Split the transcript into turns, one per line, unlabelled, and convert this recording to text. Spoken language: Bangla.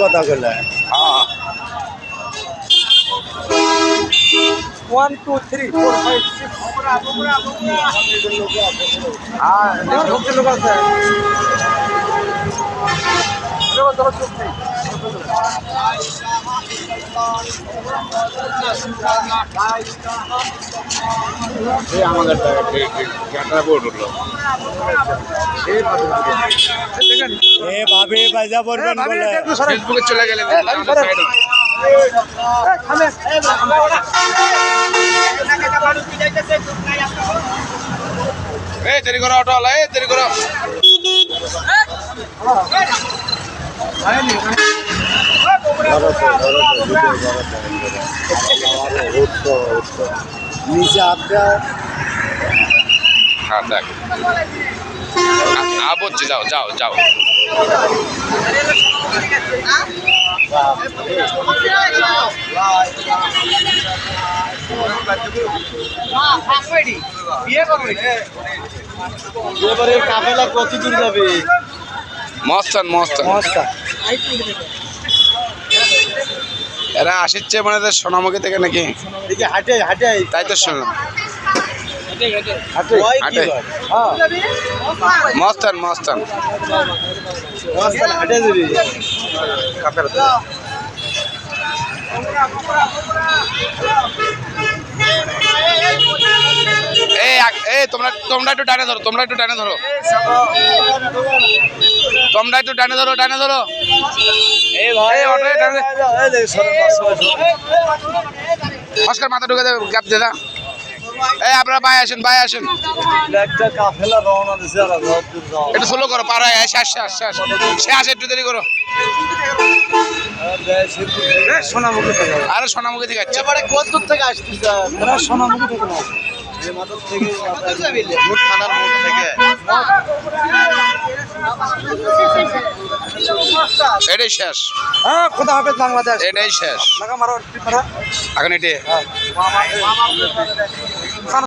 কথা কইলে 1 2 3 4 5 6 লোক আছে আমাদের ভাবি বাজা পড়বেন বলে ফেসবুকে চলে গেলেন দেরি করো অটো দেরি করো নিচে আপনার হ্যাঁ দেখ বলছি যাও যাও যাও কাফেলা কত দূর যাবে মস্তান মস্তান মস্তান এরা আসছে মানে সোনামুখী থেকে নাকি হাটে হাটে তাই তো শুনলাম মস্তান মস্তান মস্তান হাটে যাবি তোমরা একটু ডানে ধরো তোমরা একটু ডানে ধরো তোমরা একটু ডানে ধরো ডানে ধরো নমস্কার মাথা ঢুকে দেবে গ্যাপ দাদা আপনারা ভাই আসেন একটু স্লো করো পাড়ায় আসে সে আসে একটু দেরি করো সোনামুখী থেকে আরে সোনামুখী থেকে আসছে কত দূর থেকে আসছিস সোনামুখী থেকে থানার মোড় থেকে এটাই শেষ হ্যাঁ কোথা হবে বাংলাদেশ এটাই শেষ এখন এটাই